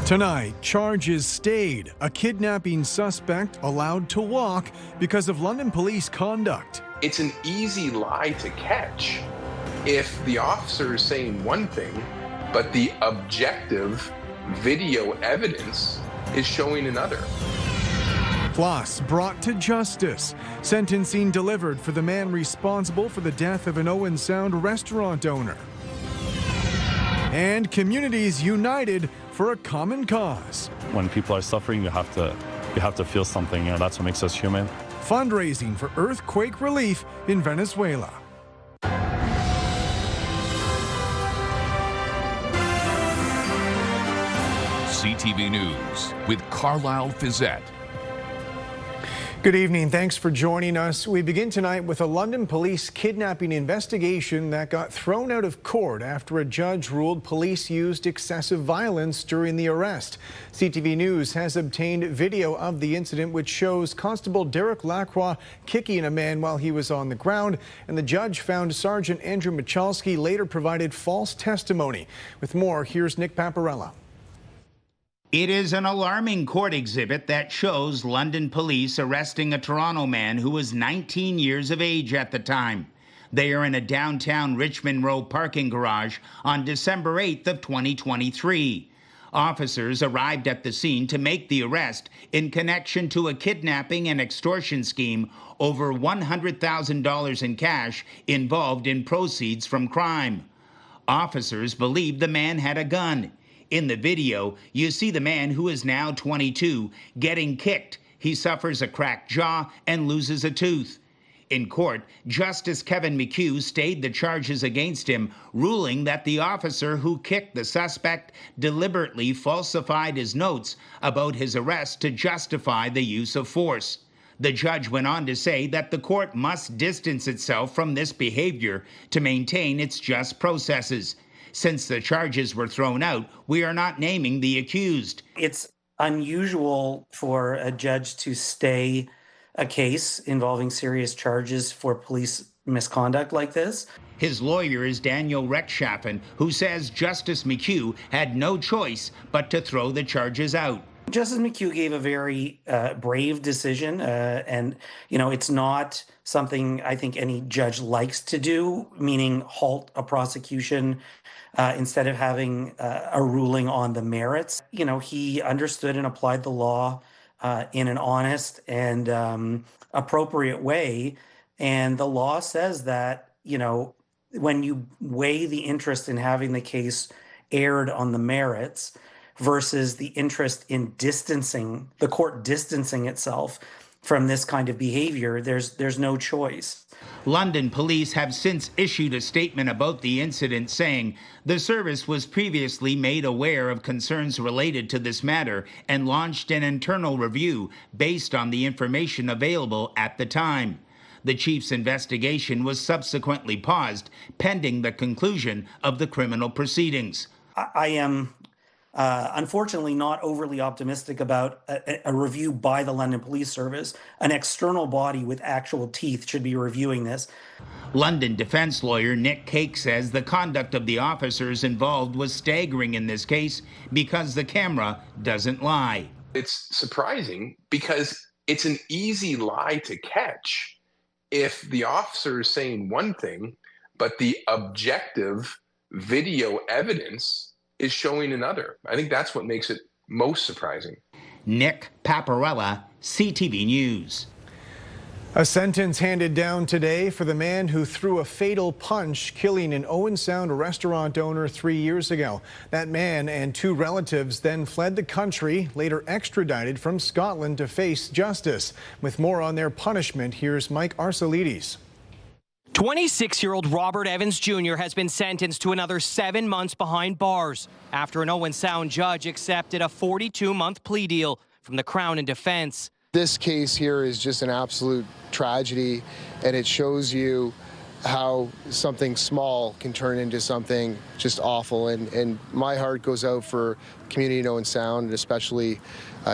Tonight, charges stayed. A kidnapping suspect allowed to walk because of London police conduct. It's an easy lie to catch if the officer is saying one thing, but the objective video evidence is showing another. Plus, brought to justice. Sentencing delivered for the man responsible for the death of an Owen Sound restaurant owner. And communities united for a common cause. When people are suffering, you have to feel something. That's what makes us human. Fundraising for earthquake relief in Venezuela. CTV News with Carlyle Fiset. Good evening. Thanks for joining us. We begin tonight with a London police kidnapping investigation that got thrown out of court after a judge ruled police used excessive violence during the arrest. CTV News has obtained video of the incident which shows Constable Derek Lacroix kicking a man while he was on the ground, and the judge found Sergeant Andrew Michalski later provided false testimony. With more, here's Nick Paparella. It is an alarming court exhibit that shows London police arresting a Toronto man who was 19 years of age at the time. They are in a downtown Richmond Row parking garage on December 8th of 2023. Officers arrived at the scene to make the arrest in connection to a kidnapping and extortion scheme over $100,000 in cash involved in proceeds from crime. Officers believed the man had a gun. In the video, you see the man, who is now 22, getting kicked. He suffers a cracked jaw and loses a tooth. In court, Justice Kevin McHugh stayed the charges against him, ruling that the officer who kicked the suspect deliberately falsified his notes about his arrest to justify the use of force. The judge went on to say that the court must distance itself from this behavior to maintain its just processes. Since the charges were thrown out, we are not naming the accused. It's unusual for a judge to stay a case involving serious charges for police misconduct like this. His lawyer is Daniel Rechtschaffen, who says Justice McHugh had no choice but to throw the charges out. Justice McHugh gave a very brave decision, and it's not something I think any judge likes to do, meaning halt a prosecution instead of having a ruling on the merits. He understood and applied the law in an honest and appropriate way, and the law says that when you weigh the interest in having the case aired on the merits versus the interest in the court distancing itself from this kind of behavior, there's no choice. London police have since issued a statement about the incident, saying the service was previously made aware of concerns related to this matter and launched an internal review based on the information available at the time. The chief's investigation was subsequently paused pending the conclusion of the criminal proceedings. I am unfortunately not overly optimistic about a review by the London Police Service. An external body with actual teeth should be reviewing this. London defense lawyer Nick Cake says the conduct of the officers involved was staggering in this case because the camera doesn't lie. It's surprising because it's an easy lie to catch if the officer is saying one thing, but the objective video evidence is showing another. I think that's what makes it most surprising. Nick Paparella, CTV News. A sentence handed down today for the man who threw a fatal punch, killing an Owen Sound restaurant owner 3 years ago. That man and two relatives then fled the country, later extradited from Scotland to face justice. With more on their punishment, here's Mike Arsaelides. 26-year-old Robert Evans Jr. has been sentenced to another 7 months behind bars after an Owen Sound judge accepted a 42-month plea deal from the Crown and defense. This case here is just an absolute tragedy, and it shows you how something small can turn into something just awful. And my heart goes out for community in Owen Sound, and especially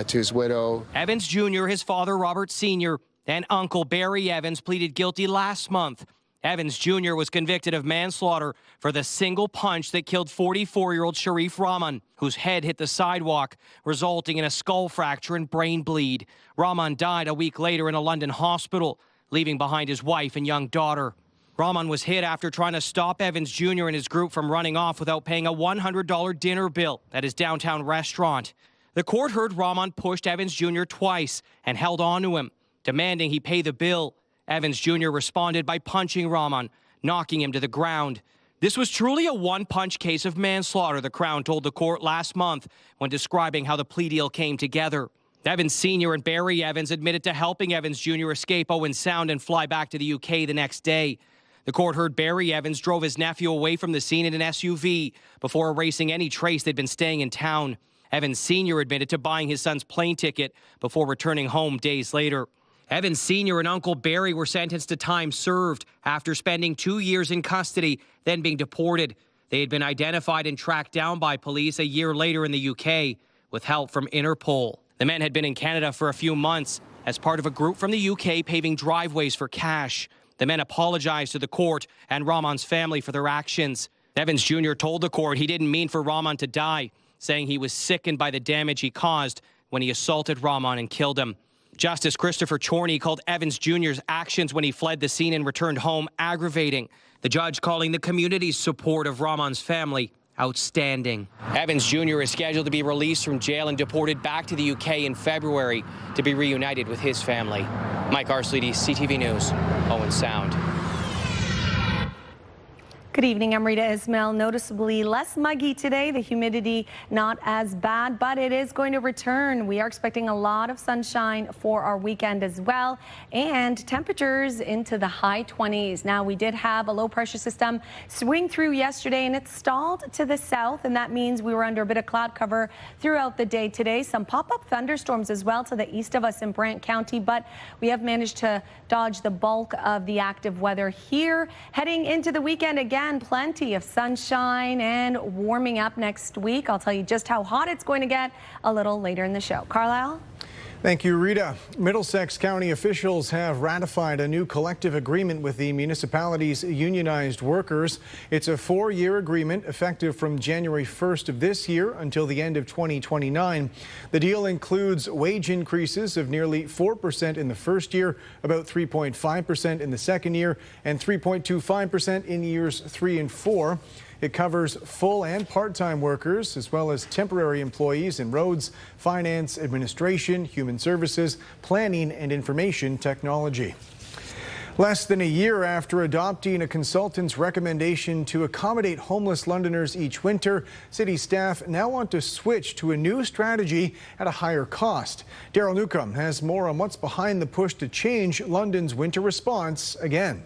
to his widow. Evans Jr., his father Robert Sr., and Uncle Barry Evans pleaded guilty last month. Evans Jr. was convicted of manslaughter for the single punch that killed 44-year-old Sharif Rahman, whose head hit the sidewalk, resulting in a skull fracture and brain bleed. Rahman died a week later in a London hospital, leaving behind his wife and young daughter. Rahman was hit after trying to stop Evans Jr. and his group from running off without paying a $100 dinner bill at his downtown restaurant. The court heard Rahman pushed Evans Jr. twice and held on to him, demanding he pay the bill. Evans Jr. responded by punching Rahman, knocking him to the ground. This was truly a one-punch case of manslaughter, the Crown told the court last month when describing how the plea deal came together. Evans Sr. and Barry Evans admitted to helping Evans Jr. escape Owen Sound and fly back to the UK the next day. The court heard Barry Evans drove his nephew away from the scene in an SUV before erasing any trace they'd been staying in town. Evans Sr. admitted to buying his son's plane ticket before returning home days later. Evans Sr. and Uncle Barry were sentenced to time served after spending 2 years in custody, then being deported. They had been identified and tracked down by police a year later in the UK with help from Interpol. The men had been in Canada for a few months as part of a group from the UK paving driveways for cash. The men apologized to the court and Rahman's family for their actions. Evans Jr. told the court he didn't mean for Rahman to die, saying he was sickened by the damage he caused when he assaulted Rahman and killed him. Justice Christopher Chorney called Evans Jr.'s actions when he fled the scene and returned home aggravating. The judge calling the community's support of Rahman's family outstanding. Evans Jr. is scheduled to be released from jail and deported back to the UK in February to be reunited with his family. Mike Arsledy, CTV News, Owen Sound. Good evening, I'm Rita Ismail. Noticeably less muggy today. The humidity not as bad, but it is going to return. We are expecting a lot of sunshine for our weekend as well, and temperatures into the high 20s. Now, we did have a low pressure system swing through yesterday, and it stalled to the south, and that means we were under a bit of cloud cover throughout the day today. Some pop-up thunderstorms as well to the east of us in Brant County, but we have managed to dodge the bulk of the active weather here. Heading into the weekend again, plenty of sunshine and warming up next week. I'll tell you just how hot it's going to get a little later in the show. Carlyle? Thank you, Rita. Middlesex County officials have ratified a new collective agreement with the municipality's unionized workers. It's a 4-year agreement effective from January 1st of this year until the end of 2029. The deal includes wage increases of nearly 4% in the first year, about 3.5% in the second year, and 3.25% in years 3 and 4. It covers full and part-time workers, as well as temporary employees in roads, finance, administration, human services, planning, and information technology. Less than a year after adopting a consultant's recommendation to accommodate homeless Londoners each winter, city staff now want to switch to a new strategy at a higher cost. Daryl Newcomer has more on what's behind the push to change London's winter response again.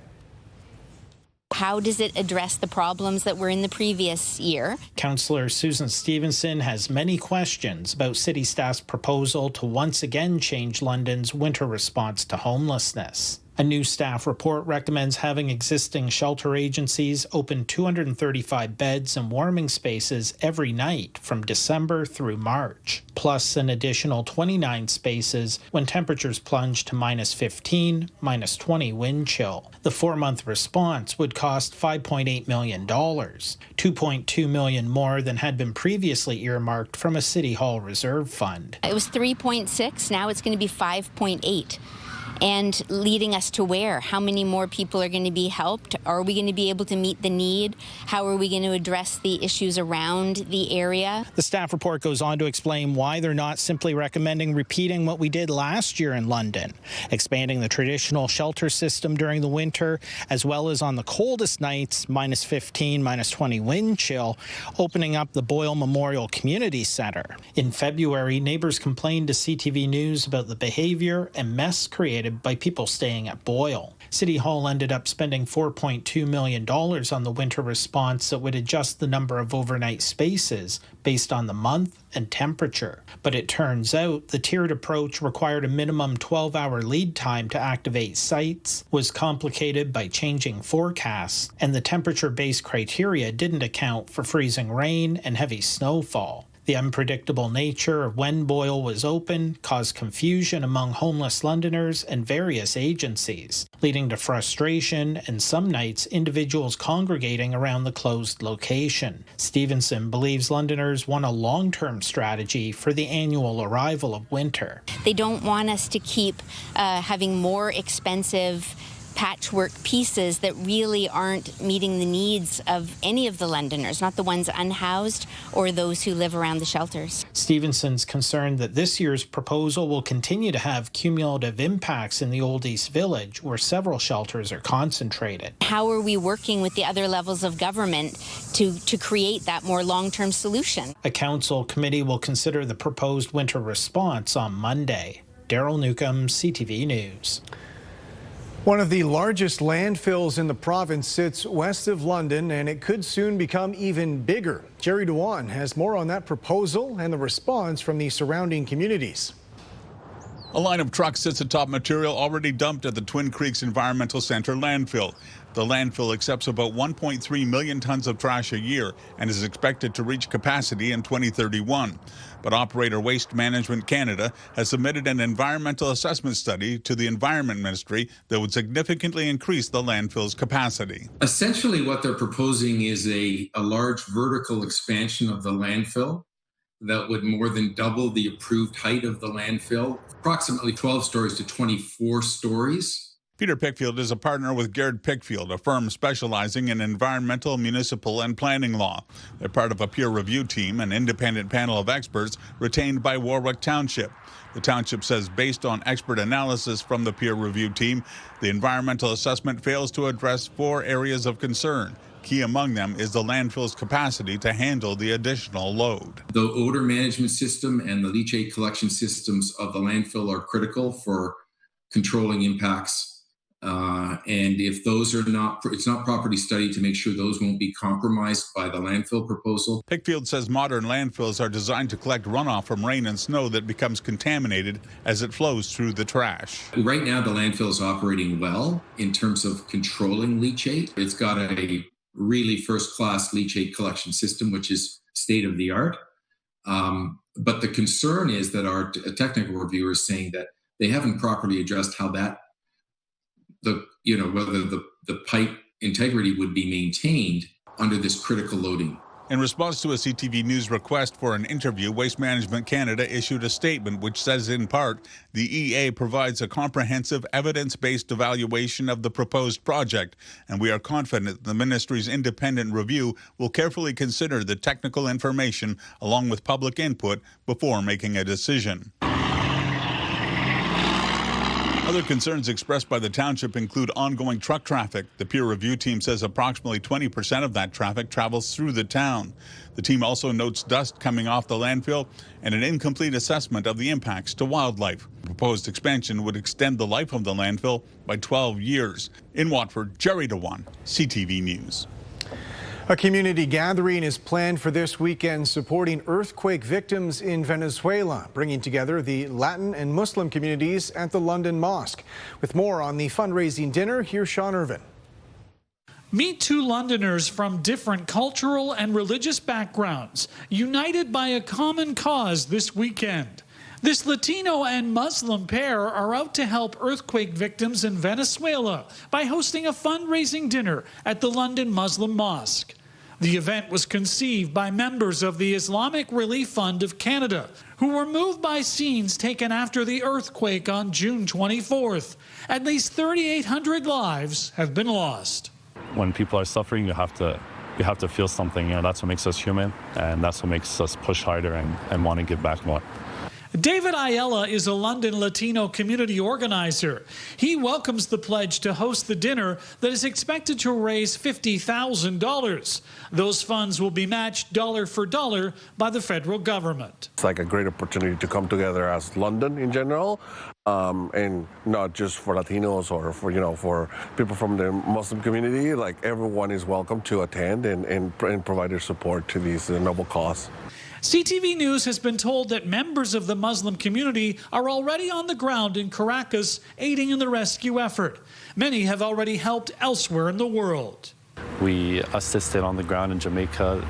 How does it address the problems that were in the previous year? Councillor Susan Stevenson has many questions about city staff's proposal to once again change London's winter response to homelessness. A new staff report recommends having existing shelter agencies open 235 beds and warming spaces every night from December through March, plus an additional 29 spaces when temperatures plunge to -15, -20 wind chill. The 4-month response would cost $5.8 million, $2.2 million more than had been previously earmarked from a City Hall reserve fund. It was 3.6, now it's going to be 5.8. And leading us to where? How many more people are going to be helped? Are we going to be able to meet the need? How are we going to address the issues around the area? The staff report goes on to explain why they're not simply recommending repeating what we did last year in London, expanding the traditional shelter system during the winter, as well as on the coldest nights, -15, -20 wind chill, opening up the Boyle Memorial Community Centre. In February, neighbours complained to CTV News about the behaviour and mess created by people staying at Boyle. City Hall ended up spending $4.2 million on the winter response that would adjust the number of overnight spaces based on the month and temperature. But it turns out the tiered approach required a minimum 12-hour lead time to activate sites, was complicated by changing forecasts, and the temperature-based criteria didn't account for freezing rain and heavy snowfall. The unpredictable nature of when Boyle was open caused confusion among homeless Londoners and various agencies, leading to frustration and some nights individuals congregating around the closed location. Stevenson believes Londoners want a long-term strategy for the annual arrival of winter. They don't want us to keep having more expensive patchwork pieces that really aren't meeting the needs of any of the Londoners, not the ones unhoused or those who live around the shelters. Stevenson's concerned that this year's proposal will continue to have cumulative impacts in the Old East Village, where several shelters are concentrated. How are we working with the other levels of government to create that more long-term solution? A council committee will consider the proposed winter response on Monday. Daryl Newcombe, CTV News. One of the largest landfills in the province sits west of London, and it could soon become even bigger. Jerry Dewan has more on that proposal and the response from the surrounding communities. A line of trucks sits atop material already dumped at the Twin Creeks Environmental Center landfill. The landfill accepts about 1.3 million tons of trash a year and is expected to reach capacity in 2031. But operator Waste Management Canada has submitted an environmental assessment study to the Environment Ministry that would significantly increase the landfill's capacity. Essentially, what they're proposing is a large vertical expansion of the landfill that would more than double the approved height of the landfill, approximately 12 stories to 24 stories. Peter Pickfield is a partner with Garrett Pickfield, a firm specializing in environmental, municipal, and planning law. They're part of a peer review team, an independent panel of experts retained by Warwick Township. The township says based on expert analysis from the peer review team, the environmental assessment fails to address 4 areas of concern. Key among them is the landfill's capacity to handle the additional load. The odor management system and the leachate collection systems of the landfill are critical for controlling impacts. And if those are it's not properly studied to make sure those won't be compromised by the landfill proposal. Pickfield says modern landfills are designed to collect runoff from rain and snow that becomes contaminated as it flows through the trash. Right now, the landfill is operating well in terms of controlling leachate. It's got a really first-class leachate collection system, which is state-of-the-art. But the concern is that our technical reviewer is saying that they haven't properly addressed how whether the pipe integrity would be maintained under this critical loading. In response to a CTV News request for an interview, Waste Management Canada issued a statement which says, in part, the EA provides a comprehensive evidence-based evaluation of the proposed project, and we are confident the ministry's independent review will carefully consider the technical information along with public input before making a decision. Other concerns expressed by the township include ongoing truck traffic. The peer review team says approximately 20% of that traffic travels through the town. The team also notes dust coming off the landfill and an incomplete assessment of the impacts to wildlife. The proposed expansion would extend the life of the landfill by 12 years. In Watford, Jerry Dewan, CTV News. A community gathering is planned for this weekend supporting earthquake victims in Venezuela, bringing together the Latin and Muslim communities at the London Mosque. With more on the fundraising dinner, here's Sean Irvin. Meet 2 Londoners from different cultural and religious backgrounds, united by a common cause this weekend. This Latino and Muslim pair are out to help earthquake victims in Venezuela by hosting a fundraising dinner at the London Muslim Mosque. The event was conceived by members of the Islamic Relief Fund of Canada, who were moved by scenes taken after the earthquake on June 24th. At least 3,800 lives have been lost. When people are suffering, you have to feel something. That's what makes us human, and that's what makes us push harder and want to give back more. David Ayala is a London Latino community organizer. He welcomes the pledge to host the dinner that is expected to raise $50,000. Those funds will be matched dollar for dollar by the federal government. It's like a great opportunity to come together as London in general, and not just for Latinos or for people from the Muslim community. Like, everyone is welcome to attend and provide their support to this noble cause. CTV News has been told that members of the Muslim community are already on the ground in Caracas aiding in the rescue effort. Many have already helped elsewhere in the world. We assisted on the ground in Jamaica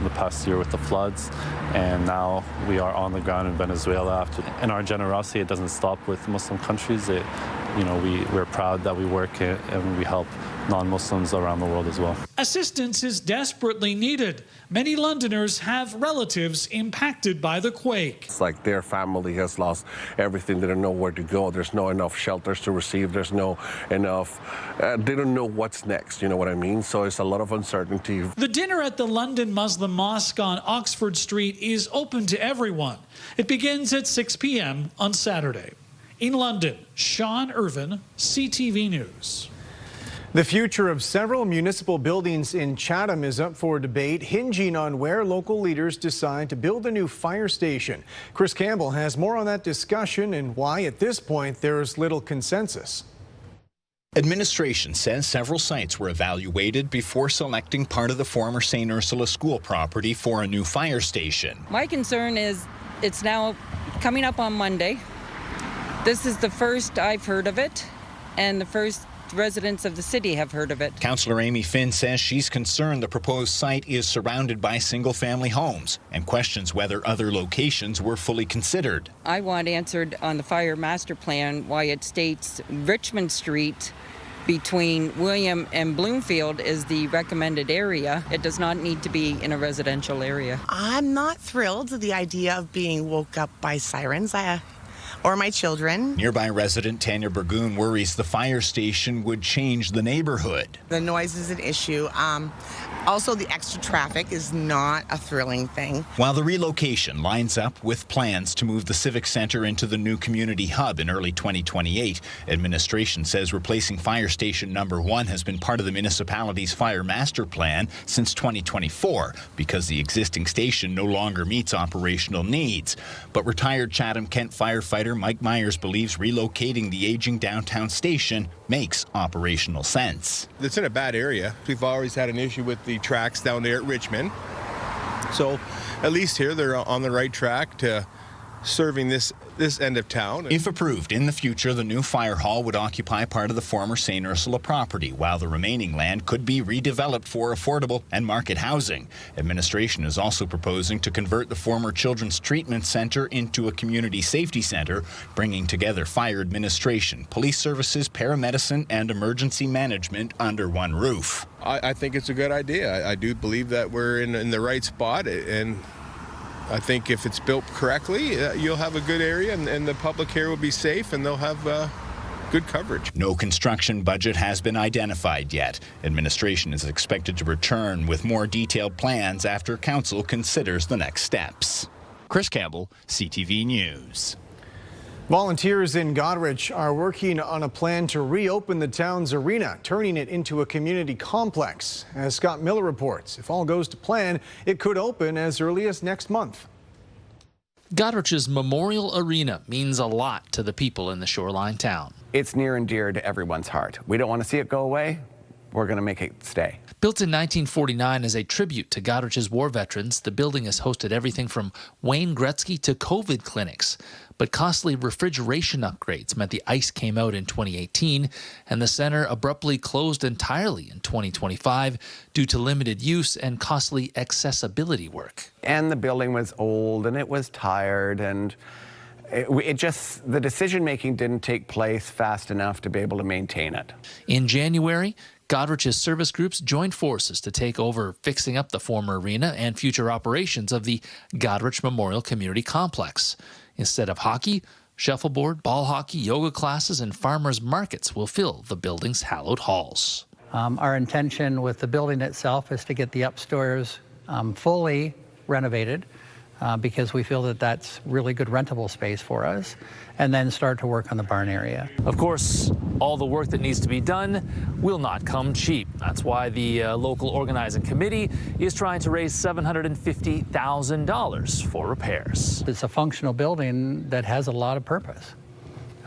the past year with the floods, and now we are on the ground in Venezuela. And our generosity, it doesn't stop with Muslim countries. We're proud that we work and we help non-Muslims around the world as well. Assistance is desperately needed. Many Londoners have relatives impacted by the quake. It's like their family has lost everything. They don't know where to go. There's no enough shelters to receive. There's no enough, they don't know what's next, you know what I mean? So it's a lot of uncertainty. The dinner at the London Muslim Mosque on Oxford Street is open to everyone. It begins at 6 p.m. on Saturday. In London, Sean Irvin, CTV News. The future of several municipal buildings in Chatham is up for debate, hinging on where local leaders decide to build a new fire station. Chris Campbell has more on that discussion and why, at this point, there's little consensus. Administration says several sites were evaluated before selecting part of the former St. Ursula School property for a new fire station. My concern is it's now coming up on Monday. This is the first I've heard of it, and the first residents of the city have heard of it. Councillor Amy Finn says she's concerned the proposed site is surrounded by single-family homes and questions whether other locations were fully considered. I want answered on the fire master plan why it states Richmond Street between William and Bloomfield is the recommended area. It does not need to be in a residential area. I'm not thrilled with the idea of being woke up by sirens. Or my children. Nearby resident Tanya Burgoon worries the fire station would change the neighborhood. The noise is an issue. Also, the extra traffic is not a thrilling thing. While the relocation lines up with plans to move the Civic Centre into the new community hub in early 2028, administration says replacing Fire Station Number 1 has been part of the municipality's fire master plan since 2024 because the existing station no longer meets operational needs. But retired Chatham-Kent firefighter Mike Myers believes relocating the aging downtown station makes operational sense. It's in a bad area. We've always had an issue with the tracks down there at Richmond. So at least here they're on the right track to serving this end of town. If approved in the future, the new fire hall would occupy part of the former St. Ursula property, while the remaining land could be redeveloped for affordable and market housing. Administration is also proposing to convert the former Children's Treatment Center into a community safety center, bringing together fire administration, police services, paramedicine, and emergency management under one roof. I think it's a good idea. I do believe that we're in the right spot, and I think if it's built correctly, you'll have a good area and the public here will be safe and they'll have good coverage. No construction budget has been identified yet. Administration is expected to return with more detailed plans after council considers the next steps. Chris Campbell, CTV News. Volunteers in Goderich are working on a plan to reopen the town's arena, turning it into a community complex. As Scott Miller reports, if all goes to plan, it could open as early as next month. Goderich's Memorial Arena means a lot to the people in the shoreline town. It's near and dear to everyone's heart. We don't want to see it go away. We're going to make it stay. Built in 1949 as a tribute to Goderich's war veterans, the building has hosted everything from Wayne Gretzky to COVID clinics. But costly refrigeration upgrades meant the ice came out in 2018, and the center abruptly closed entirely in 2025 due to limited use and costly accessibility work. And the building was old and it was tired, and the decision-making didn't take place fast enough to be able to maintain it. In January, Goderich's service groups joined forces to take over fixing up the former arena and future operations of the Goderich Memorial Community Complex. Instead of hockey, shuffleboard, ball hockey, yoga classes, and farmers markets will fill the building's hallowed halls. Our intention with the building itself is to get the upstairs fully renovated because we feel that that's really good rentable space for us, and then start to work on the barn area. Of course, all the work that needs to be done will not come cheap. That's why the local organizing committee is trying to raise $750,000 for repairs. It's a functional building that has a lot of purpose.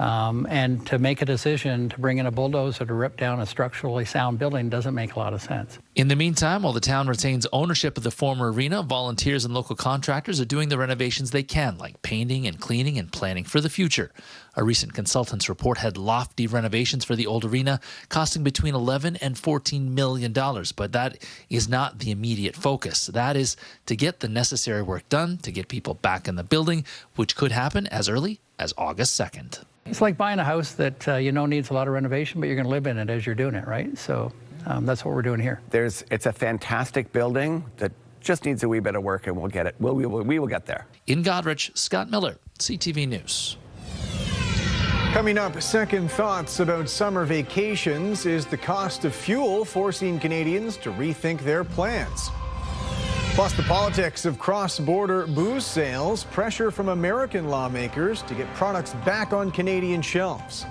And to make a decision to bring in a bulldozer to rip down a structurally sound building doesn't make a lot of sense. In the meantime, while the town retains ownership of the former arena, volunteers and local contractors are doing the renovations they can, like painting and cleaning and planning for the future. A recent consultant's report had lofty renovations for the old arena, costing between $11 and $14 million. But that is not the immediate focus. That is to get the necessary work done to get people back in the building, which could happen as early as August 2nd. It's like buying a house that you know needs a lot of renovation, but you're going to live in it as you're doing it, right? So that's what we're doing here. It's a fantastic building that just needs a wee bit of work, and we'll get it. We will get there. In Goderich, Scott Miller, CTV News. Coming up, second thoughts about summer vacations. Is the cost of fuel forcing Canadians to rethink their plans? Plus, the politics of cross-border booze sales, pressure from American lawmakers to get products back on Canadian shelves.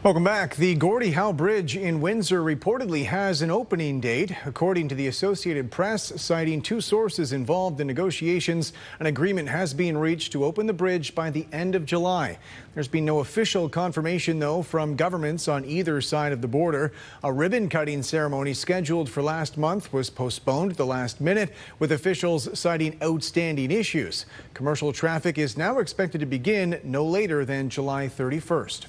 Welcome back. The Gordie Howe Bridge in Windsor reportedly has an opening date. According to the Associated Press, citing two sources involved in negotiations, an agreement has been reached to open the bridge by the end of July. There's been no official confirmation, though, from governments on either side of the border. A ribbon-cutting ceremony scheduled for last month was postponed at the last minute, with officials citing outstanding issues. Commercial traffic is now expected to begin no later than July 31st.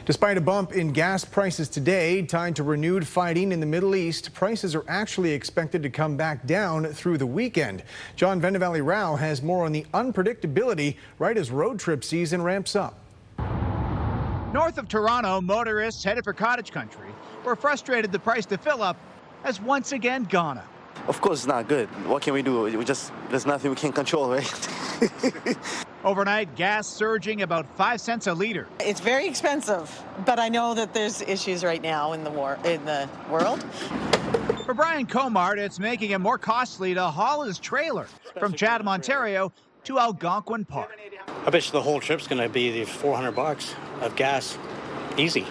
Despite a bump in gas prices today tied to renewed fighting in the Middle East, prices are actually expected to come back down through the weekend. John Vendavalley-Rao has more on the unpredictability right as road trip season ramps up. North of Toronto, motorists headed for cottage country were frustrated the price to fill up has once again gone up. Of course it's not good. What can we do? There's nothing we can control, right? Overnight, gas surging about 5 cents a liter. It's very expensive, but I know that there's issues right now in the world. For Brian Comart, it's making it more costly to haul his trailer from Chatham, Ontario to Algonquin Park. I bet you the whole trip's going to be the $400 of gas. Easy.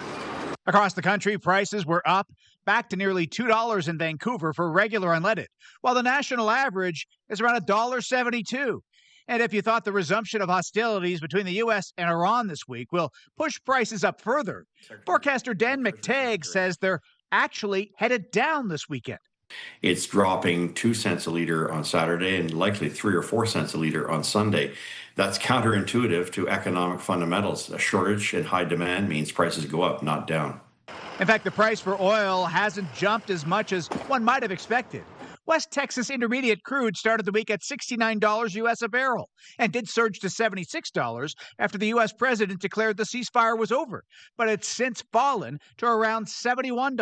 Across the country, prices were up, back to nearly $2 in Vancouver for regular unleaded, while the national average is around $1.72. And if you thought the resumption of hostilities between the U.S. and Iran this week will push prices up further, forecaster Dan McTagg says they're actually headed down this weekend. It's dropping 2 cents a liter on Saturday and likely 3 or 4 cents a liter on Sunday. That's counterintuitive to economic fundamentals. A shortage and high demand means prices go up, not down. In fact, the price for oil hasn't jumped as much as one might have expected. West Texas Intermediate crude started the week at $69 U.S. a barrel and did surge to $76 after the U.S. president declared the ceasefire was over, but it's since fallen to around $71.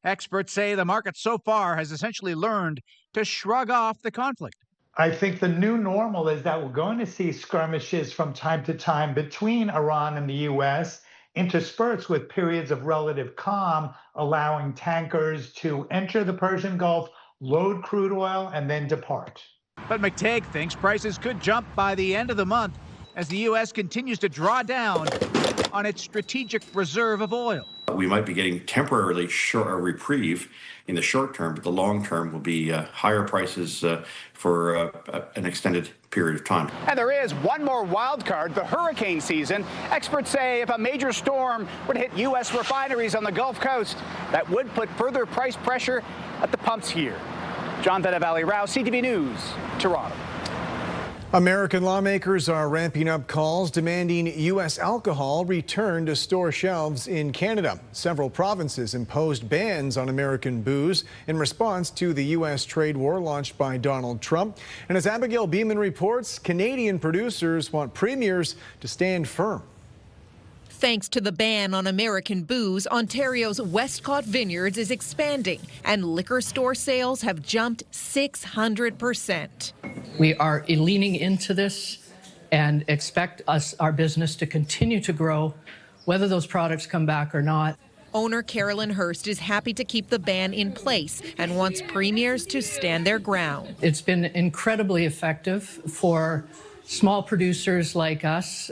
Experts say the market so far has essentially learned to shrug off the conflict. I think the new normal is that we're going to see skirmishes from time to time between Iran and the U.S., interspersed with periods of relative calm, allowing tankers to enter the Persian Gulf, load crude oil, and then depart. But McTagg thinks prices could jump by the end of the month as the U.S. continues to draw down on its strategic reserve of oil. We might be getting temporarily a reprieve in the short term, but the long term will be higher prices for an extended period of time. And there is one more wild card, the hurricane season. Experts say if a major storm would hit U.S. refineries on the Gulf Coast, that would put further price pressure at the pumps here. John Vendavalley-Rao, CTV News, Toronto. American lawmakers are ramping up calls demanding U.S. alcohol return to store shelves in Canada. Several provinces imposed bans on American booze in response to the U.S. trade war launched by Donald Trump. And as Abigail Beeman reports, Canadian producers want premiers to stand firm. Thanks to the ban on American booze, Ontario's Westcott Vineyards is expanding, and liquor store sales have jumped 600%. We are leaning into this and expect our business to continue to grow, whether those products come back or not. Owner Carolyn Hurst is happy to keep the ban in place and wants premiers to stand their ground. It's been incredibly effective for small producers like us.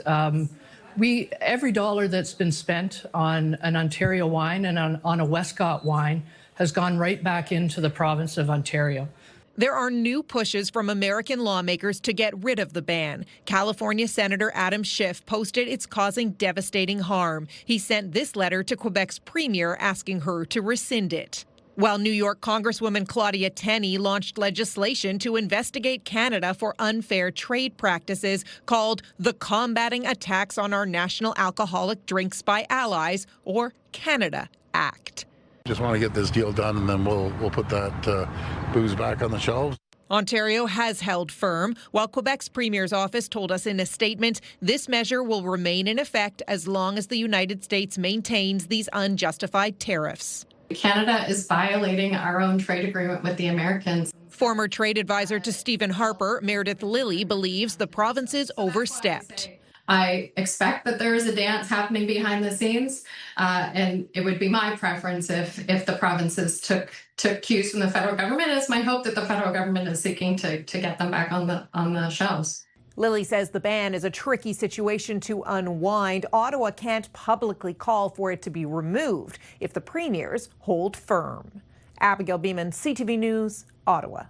Every dollar that's been spent on an Ontario wine and on a Westcott wine has gone right back into the province of Ontario. There are new pushes from American lawmakers to get rid of the ban. California Senator Adam Schiff posted it's causing devastating harm. He sent this letter to Quebec's premier asking her to rescind it. While New York Congresswoman Claudia Tenney launched legislation to investigate Canada for unfair trade practices called the Combating Attacks on Our National Alcoholic Drinks by Allies, or Canada Act. Just want to get this deal done, and then we'll put that booze back on the shelves. Ontario has held firm, while Quebec's premier's office told us in a statement this measure will remain in effect as long as the United States maintains these unjustified tariffs. Canada is violating our own trade agreement with the Americans. Former trade advisor to Stephen Harper, Meredith Lilly, believes the provinces overstepped. I expect that there is a dance happening behind the scenes, and it would be my preference if the provinces took cues from the federal government. It's my hope that the federal government is seeking to get them back on the shelves. Lilly says the ban is a tricky situation to unwind. Ottawa can't publicly call for it to be removed if the premiers hold firm. Abigail Beeman, CTV News, Ottawa.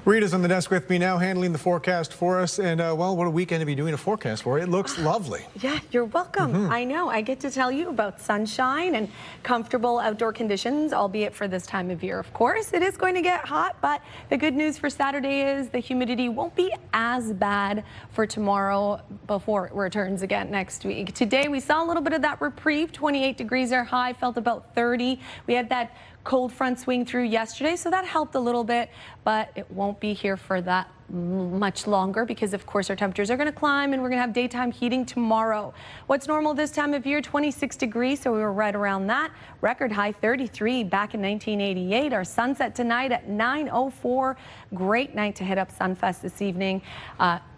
Rita's on the desk with me now, handling the forecast for us. And, well, what a weekend to be doing a forecast for. It looks lovely. Yeah, you're welcome. I know. I get to tell you about sunshine and comfortable outdoor conditions, albeit for this time of year, of course. It is going to get hot, but the good news for Saturday is the humidity won't be as bad for tomorrow before it returns again next week. Today, we saw a little bit of that reprieve. 28 degrees our high, felt about 30. We had that cold front swing through yesterday, so that helped a little bit, but it won't be here for that much longer because, of course, our temperatures are going to climb and we're going to have daytime heating tomorrow. What's normal this time of year? 26 degrees, so we were right around that. Record high 33 back in 1988. Our sunset tonight at 9:04. Great night to hit up Sunfest this evening,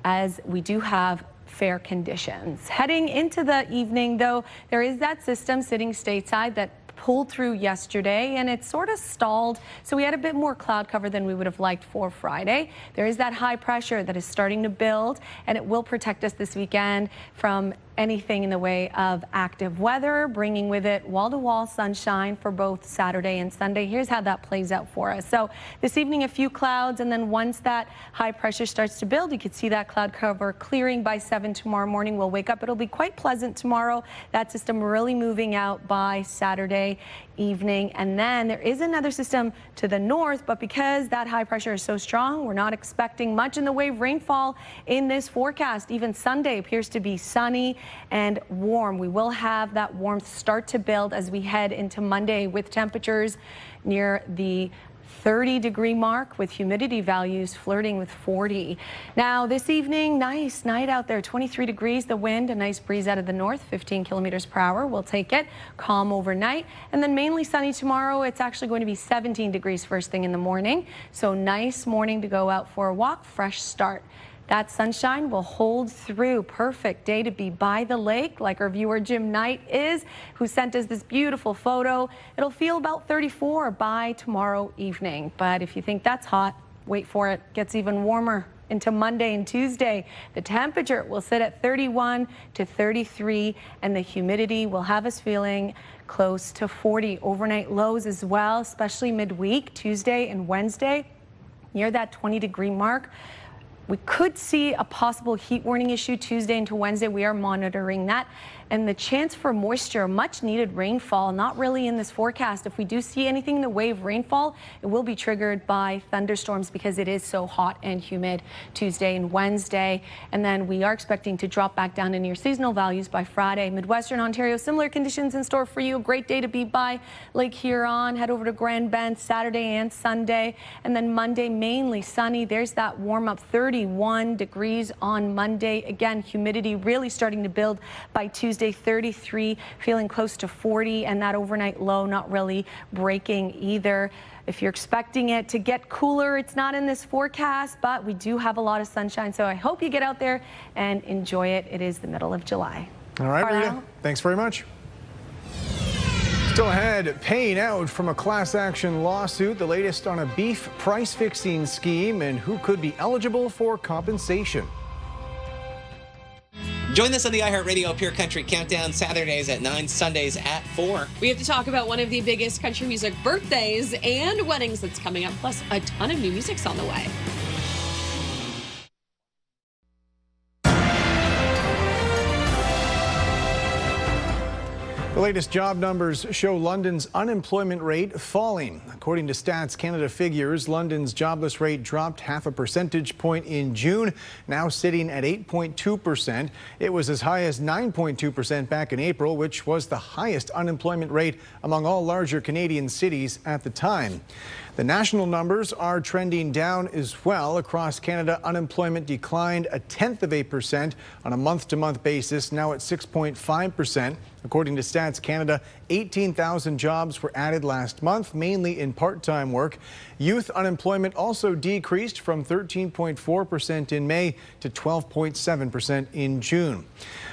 as we do have fair conditions. Heading into the evening, though, there is that system sitting stateside that pulled through yesterday, and it sort of stalled, so we had a bit more cloud cover than we would have liked for Friday. There is that high pressure that is starting to build, and it will protect us this weekend from anything in the way of active weather, bringing with it wall-to-wall sunshine for both Saturday and Sunday. Here's how that plays out for us. So this evening, a few clouds, and then once that high pressure starts to build, you could see that cloud cover clearing by 7 tomorrow morning. We'll wake up. It'll be quite pleasant tomorrow. That system really moving out by Saturday evening. And then there is another system to the north, but because that high pressure is so strong, we're not expecting much in the way of rainfall in this forecast. Even Sunday appears to be sunny and warm. We will have that warmth start to build as we head into Monday with temperatures near the 30-degree mark with humidity values flirting with 40. Now this evening, nice night out there, 23 degrees, the wind, a nice breeze out of the north, 15 kilometers per hour. We'll take it. Calm overnight, and then mainly sunny tomorrow. It's actually going to be 17 degrees first thing in the morning. So nice morning to go out for a walk, fresh start. That sunshine will hold through. Perfect day to be by the lake, like our viewer Jim Knight is, who sent us this beautiful photo. It'll feel about 34 by tomorrow evening. But if you think that's hot, wait for it. Gets even warmer into Monday and Tuesday. The temperature will sit at 31 to 33, and the humidity will have us feeling close to 40. Overnight lows as well, especially midweek, Tuesday and Wednesday, near that 20-degree mark. We could see a possible heat warning issue Tuesday into Wednesday. We are monitoring that. And the chance for moisture, much needed rainfall, not really in this forecast. If we do see anything in the way of rainfall, it will be triggered by thunderstorms because it is so hot and humid Tuesday and Wednesday. And then we are expecting to drop back down to near seasonal values by Friday. Midwestern Ontario, similar conditions in store for you. A great day to be by Lake Huron. Head over to Grand Bend Saturday and Sunday. And then Monday, mainly sunny. There's that warm up, 31 degrees on Monday. Again, humidity really starting to build by Tuesday. 33, feeling close to 40, and that overnight low not really breaking either. If you're expecting it to get cooler, it's not in this forecast, but we do have a lot of sunshine, so I hope you get out there and enjoy it. It is the middle of July. All right, Carlyle? Rita, thanks very much. Still ahead, paying out from a class action lawsuit, the latest on a beef price fixing scheme, and who could be eligible for compensation. Join us on the iHeartRadio Pure Country Countdown, Saturdays at 9, Sundays at 4. We have to talk about one of the biggest country music birthdays and weddings that's coming up, plus a ton of new music's on the way. The latest job numbers show London's unemployment rate falling. According to Stats Canada figures, London's jobless rate dropped 0.5 percentage point in June, now sitting at 8.2%. It was as high as 9.2% back in April, which was the highest unemployment rate among all larger Canadian cities at the time. The national numbers are trending down as well. Across Canada, unemployment declined 0.1% on a month-to-month basis, now at 6.5%. According to Stats Canada, 18,000 jobs were added last month, mainly in part-time work. Youth unemployment also decreased from 13.4% in May to 12.7% in June.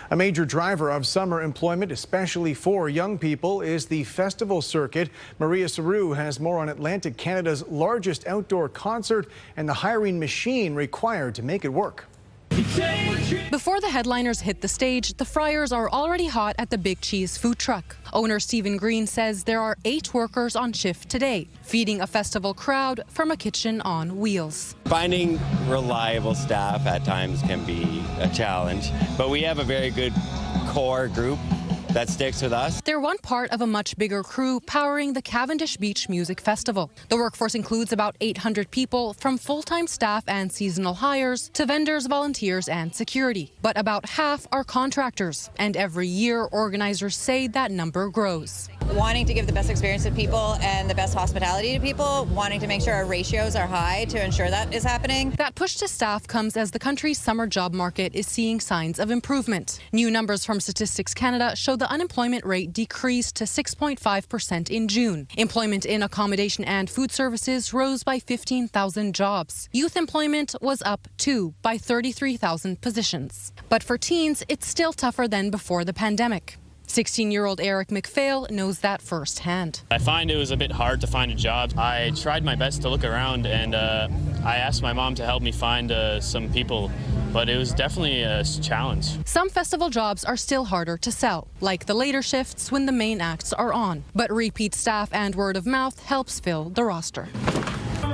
A major driver of summer employment, especially for young people, is the festival circuit. Maria Saru has more on Atlantic Canada's largest outdoor concert and the hiring machine required to make it work. Before the headliners hit the stage, the fryers are already hot at the Big Cheese food truck. Owner Stephen Green says there are 8 workers on shift today, feeding a festival crowd from a kitchen on wheels. Finding reliable staff at times can be a challenge, but we have a very good core group that sticks with us. They're one part of a much bigger crew powering the Cavendish Beach Music Festival. The workforce includes about 800 people, from full-time staff and seasonal hires to vendors, volunteers, and security. But about half are contractors, and every year organizers say that number grows. Wanting to give the best experience to people and the best hospitality to people, wanting to make sure our ratios are high to ensure that is happening. That push to staff comes as the country's summer job market is seeing signs of improvement. New numbers from Statistics Canada show the unemployment rate decreased to 6.5% in June. Employment in accommodation and food services rose by 15,000 jobs. Youth employment was up too, by 33,000 positions. But for teens, it's still tougher than before the pandemic. 16-year-old Eric McPhail knows that firsthand. I find it was a bit hard to find a job. I tried my best to look around, and I asked my mom to help me find some people, but it was definitely a challenge. Some festival jobs are still harder to sell, like the later shifts when the main acts are on. But repeat staff and word of mouth helps fill the roster.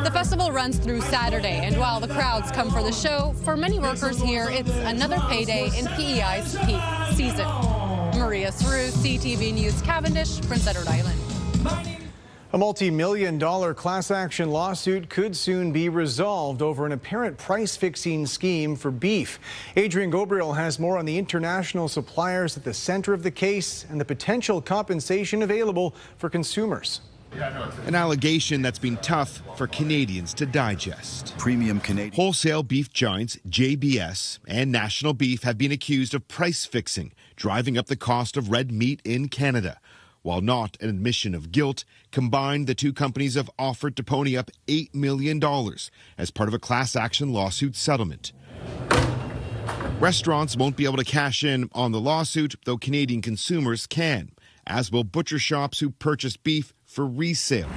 The festival runs through Saturday, and while the crowds come for the show, for many workers here, it's another payday in PEI's peak season. Maria Saru, CTV News, Cavendish, Prince Edward Island. A multi-million-dollar class action lawsuit could soon be resolved over an apparent price-fixing scheme for beef. Adrian Gabriel has more on the international suppliers at the center of the case and the potential compensation available for consumers. An allegation that's been tough for Canadians to digest. Premium Canadian wholesale beef giants JBS and National Beef have been accused of price fixing, driving up the cost of red meat in Canada. While not an admission of guilt, combined, the two companies have offered to pony up $8 million as part of a class action lawsuit settlement. Restaurants won't be able to cash in on the lawsuit, though Canadian consumers can, as will butcher shops who purchase beef for resale.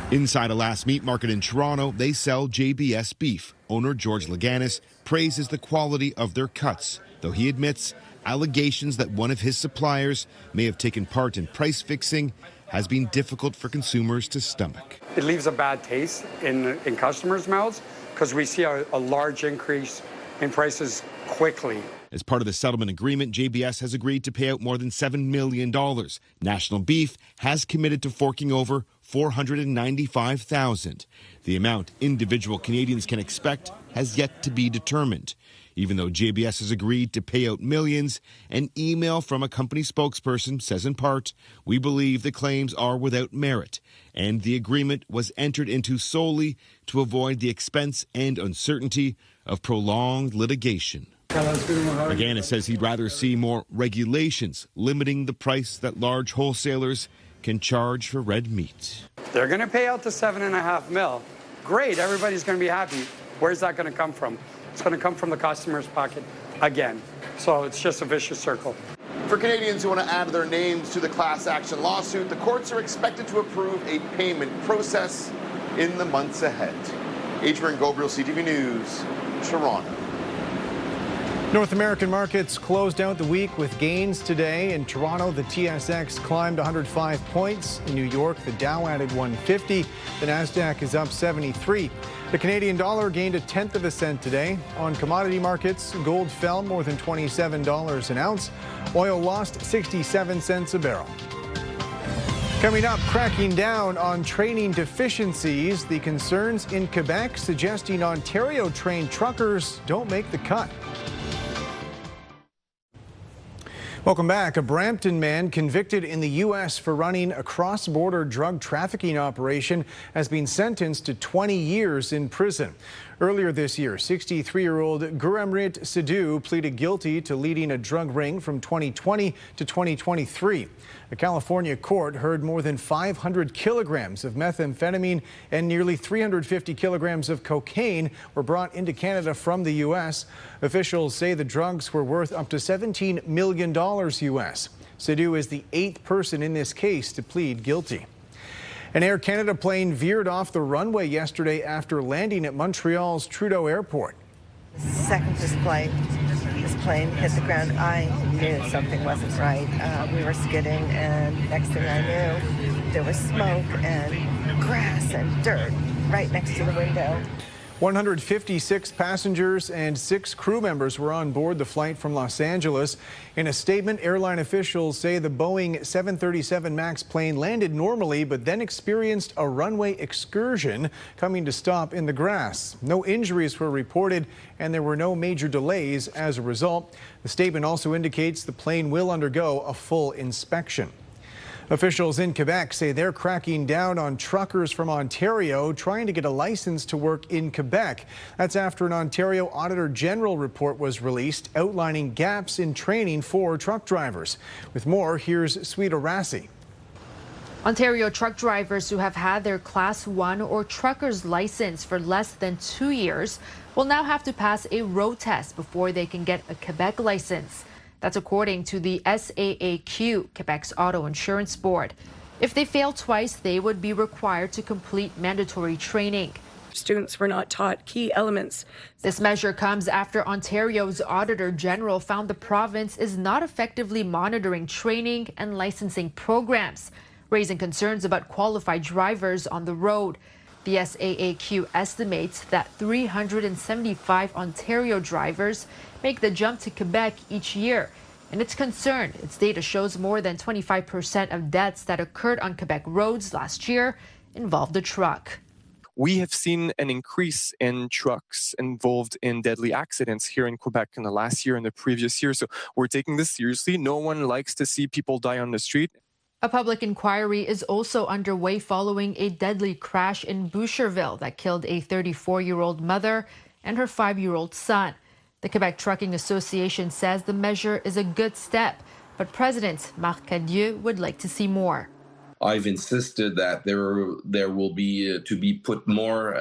Inside a last meat market in Toronto, they sell JBS beef. Owner George Laganis praises the quality of their cuts, though he admits allegations that one of his suppliers may have taken part in price fixing has been difficult for consumers to stomach. It leaves a bad taste in customers' mouths because we see a large increase in prices quickly. As part of the settlement agreement, JBS has agreed to pay out more than $7 million. National Beef has committed to forking over $495,000. The amount individual Canadians can expect has yet to be determined. Even though JBS has agreed to pay out millions, an email from a company spokesperson says in part, "We believe the claims are without merit, and the agreement was entered into solely to avoid the expense and uncertainty of prolonged litigation." Laganis says he'd rather see more regulations limiting the price that large wholesalers can charge for red meat. They're going to pay out the $7.5 million. Great, everybody's going to be happy. Where's that going to come from? It's going to come from the customer's pocket again. So it's just a vicious circle. For Canadians who want to add their names to the class action lawsuit, the courts are expected to approve a payment process in the months ahead. Adrian Gabriel, CTV News, Toronto. North American markets closed out the week with gains today. In Toronto, the TSX climbed 105 points. In New York, the Dow added 150. The Nasdaq is up 73. The Canadian dollar gained 1/10 of a cent today. On commodity markets, gold fell more than $27 an ounce. Oil lost 67 cents a barrel. Coming up, cracking down on training deficiencies. The concerns in Quebec suggesting Ontario-trained truckers don't make the cut. Welcome back. A Brampton man convicted in the U.S. for running a cross-border drug trafficking operation has been sentenced to 20 years in prison. Earlier this year, 63-year-old Gurumrit Sidhu pleaded guilty to leading a drug ring from 2020 to 2023. A California court heard more than 500 kilograms of methamphetamine and nearly 350 kilograms of cocaine were brought into Canada from the U.S. Officials say the drugs were worth up to $17 million U.S. Sidhu is the 8th person in this case to plead guilty. An Air Canada plane veered off the runway yesterday after landing at Montreal's Trudeau Airport. The second this plane hit the ground, I knew something wasn't right. We were skidding, and next thing I knew, there was smoke and grass and dirt right next to the window. 156 passengers and 6 crew members were on board the flight from Los Angeles. In a statement, airline officials say the Boeing 737 MAX plane landed normally but then experienced a runway excursion, coming to stop in the grass. No injuries were reported and there were no major delays as a result. The statement also indicates the plane will undergo a full inspection. Officials in Quebec say they're cracking down on truckers from Ontario trying to get a license to work in Quebec. That's after an Ontario Auditor General report was released outlining gaps in training for truck drivers. With more, here's Sweeta Rassi. Ontario truck drivers who have had their Class 1 or trucker's license for less than 2 years will now have to pass a road test before they can get a Quebec license. That's according to the SAAQ, Quebec's Auto Insurance Board. If they fail twice, they would be required to complete mandatory training. Students were not taught key elements. This measure comes after Ontario's Auditor General found the province is not effectively monitoring training and licensing programs, raising concerns about qualified drivers on the road. The SAAQ estimates that 375 Ontario drivers make the jump to Quebec each year. And it's concerned its data shows more than 25% of deaths that occurred on Quebec roads last year involved a truck. We have seen an increase in trucks involved in deadly accidents here in Quebec in the last year and the previous year. So we're taking this seriously. No one likes to see people die on the street. A public inquiry is also underway following a deadly crash in Boucherville that killed a 34-year-old mother and her 5-year-old son. The Quebec Trucking Association says the measure is a good step, but President Marc Cadieux would like to see more. I've insisted that there will be to be put more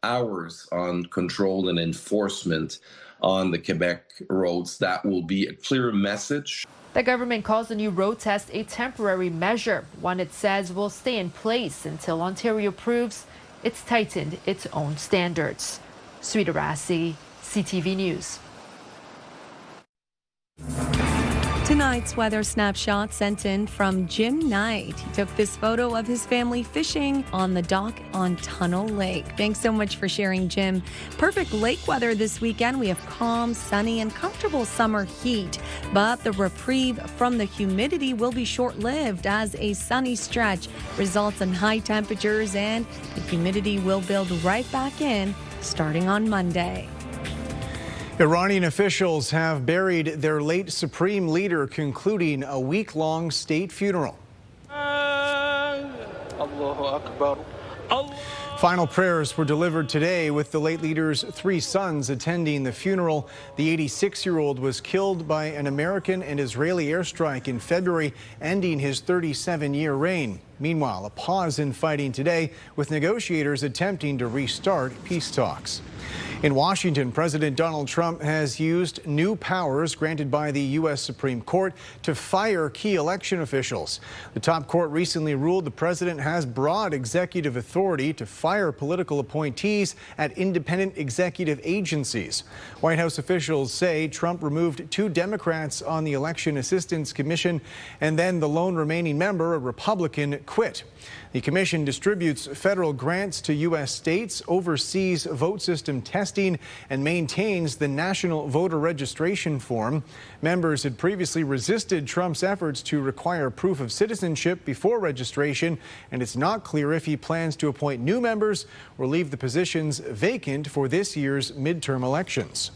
hours on control and enforcement on the Quebec roads. That will be a clear message. The government calls the new road test a temporary measure, one it says will stay in place until Ontario proves it's tightened its own standards. Sweeta Rassi, CTV News. Tonight's weather snapshot sent in from Jim Knight. He took this photo of his family fishing on the dock on Tunnel Lake. Thanks so much for sharing, Jim. Perfect lake weather this weekend. We have calm, sunny, and comfortable summer heat. But the reprieve from the humidity will be short-lived as a sunny stretch results in high temperatures, and the humidity will build right back in starting on Monday. Iranian officials have buried their late supreme leader, concluding a week-long state funeral. Final prayers were delivered today with the late leader's 3 sons attending the funeral. The 86-year-old was killed by an American and Israeli airstrike in February, ending his 37-year reign. Meanwhile, a pause in fighting today, with negotiators attempting to restart peace talks. In Washington, President Donald Trump has used new powers granted by the U.S. Supreme Court to fire key election officials. The top court recently ruled the president has broad executive authority to fire fire political appointees at independent executive agencies. White House officials say Trump removed 2 Democrats on the Election Assistance Commission, and then the lone remaining member, a Republican, quit. The commission distributes federal grants to U.S. states, oversees vote system testing, and maintains the National Voter Registration Form. Members had previously resisted Trump's efforts to require proof of citizenship before registration, and it's not clear if he plans to appoint new members or leave the positions vacant for this year's midterm elections.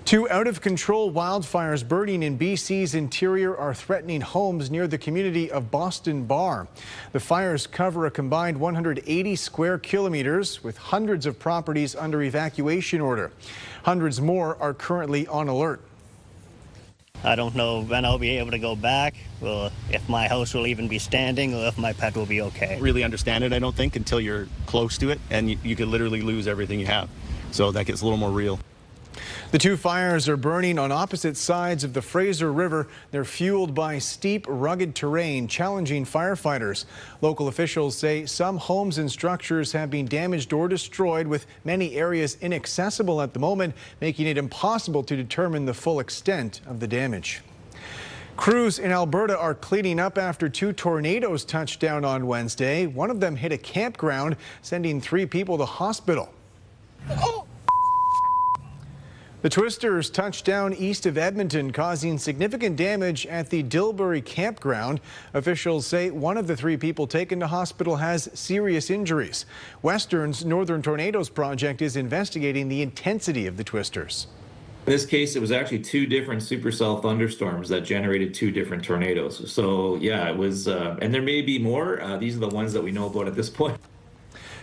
2 out-of-control wildfires burning in BC's interior are threatening homes near the community of Boston Bar. The fires cover a combined 180 square kilometers, with hundreds of properties under evacuation order. Hundreds more are currently on alert. I don't know when I'll be able to go back, or if my house will even be standing, or if my pet will be okay. Really understand it, I don't think, until you're close to it, and you could literally lose everything you have. So that gets a little more real. The 2 fires are burning on opposite sides of the Fraser River. They're fueled by steep, rugged terrain, challenging firefighters. Local officials say some homes and structures have been damaged or destroyed, with many areas inaccessible at the moment, making it impossible to determine the full extent of the damage. Crews in Alberta are cleaning up after 2 tornadoes touched down on Wednesday. One of them hit a campground, sending 3 people to hospital. The twisters touched down east of Edmonton, causing significant damage at the Dilbury campground. Officials say one of the 3 people taken to hospital has serious injuries. Western's Northern Tornadoes Project is investigating the intensity of the twisters. In this case, it was actually 2 different supercell thunderstorms that generated 2 different tornadoes. So yeah, it was, and there may be more. These are the ones that we know about at this point.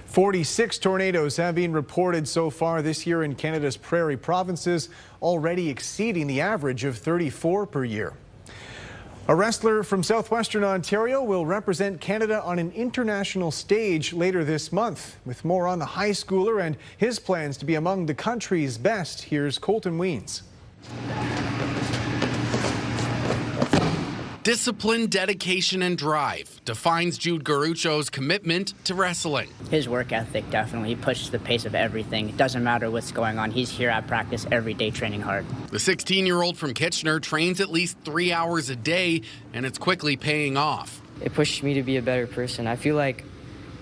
46 tornadoes have been reported so far this year in Canada's prairie provinces, already exceeding the average of 34 per year. A wrestler from southwestern Ontario will represent Canada on an international stage later this month. With more on the high schooler and his plans to be among the country's best, here's Colton Weens. Discipline, dedication, and drive defines Jude Garucho's commitment to wrestling. His work ethic, definitely. He pushes the pace of everything. It doesn't matter what's going on. He's here at practice every day training hard. The 16-year-old from Kitchener trains at least 3 hours a day, and it's quickly paying off. It pushes me to be a better person. I feel like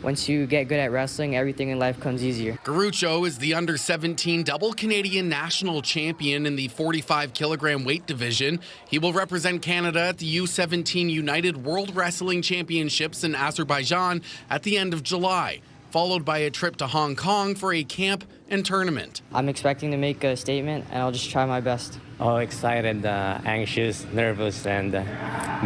once you get good at wrestling, everything in life comes easier. Garucho is the under-17 double Canadian national champion in the 45-kilogram weight division. He will represent Canada at the U17 United World Wrestling Championships in Azerbaijan at the end of July, followed by a trip to Hong Kong for a camp and tournament. I'm expecting to make a statement, and I'll just try my best. Oh, excited, anxious, nervous, and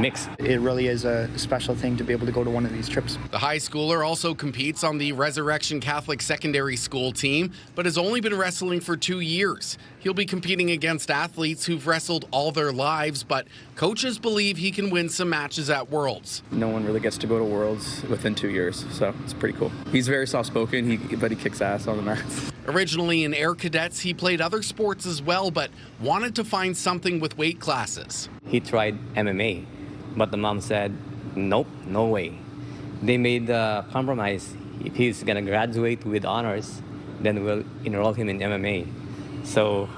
mixed. It really is a special thing to be able to go to one of these trips. The high schooler also competes on the Resurrection Catholic Secondary School team, but has only been wrestling for 2 years. He'll be competing against athletes who've wrestled all their lives, but coaches believe he can win some matches at Worlds. No one really gets to go to Worlds within 2 years, so it's pretty cool. He's very soft-spoken, but he kicks ass on the mats. Originally in Air Cadets, he played other sports as well, but wanted to find something with weight classes. He tried MMA, but the mom said, nope, no way. They made the compromise. If he's going to graduate with honors, then we'll enroll him in MMA. So,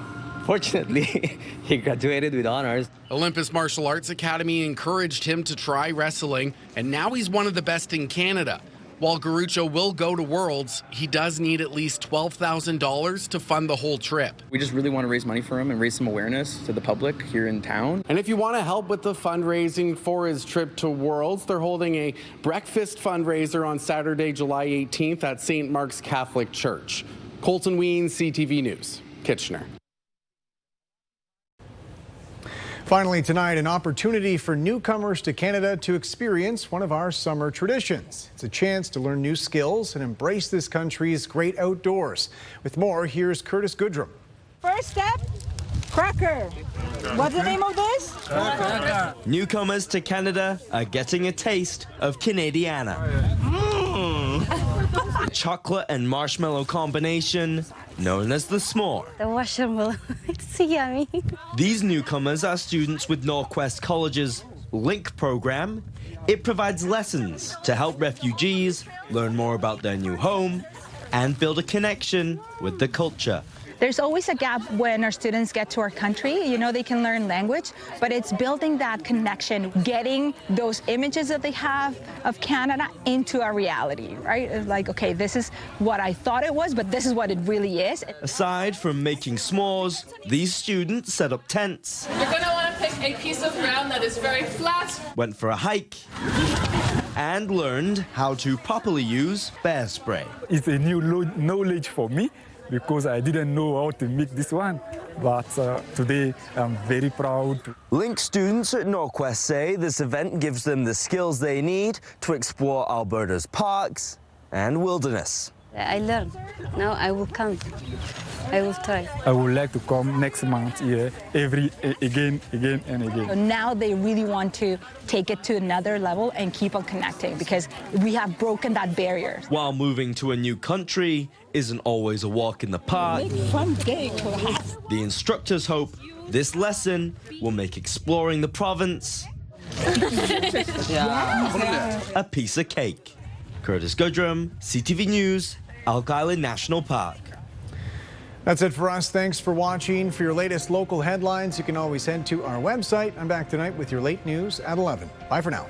fortunately, he graduated with honors. Olympus Martial Arts Academy encouraged him to try wrestling, and now he's one of the best in Canada. While Garucho will go to Worlds, he does need at least $12,000 to fund the whole trip. We just really want to raise money for him and raise some awareness to the public here in town. And if you want to help with the fundraising for his trip to Worlds, they're holding a breakfast fundraiser on Saturday, July 18th at St. Mark's Catholic Church. Colton Weens, CTV News, Kitchener. Finally tonight, an opportunity for newcomers to Canada to experience one of our summer traditions. It's a chance to learn new skills and embrace this country's great outdoors. With more, here's Curtis Goodrum. First step, cracker. What's the name of this? Cracker. Newcomers to Canada are getting a taste of Canadiana. Chocolate and marshmallow combination known as the s'more. The marshmallow, it's yummy. These newcomers are students with Northwest College's LINK program. It provides lessons to help refugees learn more about their new home and build a connection with the culture. There's always a gap when our students get to our country. You know, they can learn language, but it's building that connection, getting those images that they have of Canada into our reality, right? It's like, okay, this is what I thought it was, but this is what it really is. Aside from making s'mores, these students set up tents, You're going to want to pick a piece of ground that is very flat. went for a hike, and learned how to properly use bear spray. It's a new knowledge for me, because I didn't know how to make this one. But today, I'm very proud. LINK students at Norquest say this event gives them the skills they need to explore Alberta's parks and wilderness. I learned. Now I will come. I will try. I would like to come next month here, again and again. So now they really want to take it to another level and keep on connecting, because we have broken that barrier. While moving to a new country isn't always a walk in the park, the instructors hope this lesson will make exploring the province a piece of cake. Curtis Goodrum, CTV News, Elk Island National Park. That's it for us. Thanks for watching. For your latest local headlines, you can always head to our website. I'm back tonight with your late news at 11. Bye for now.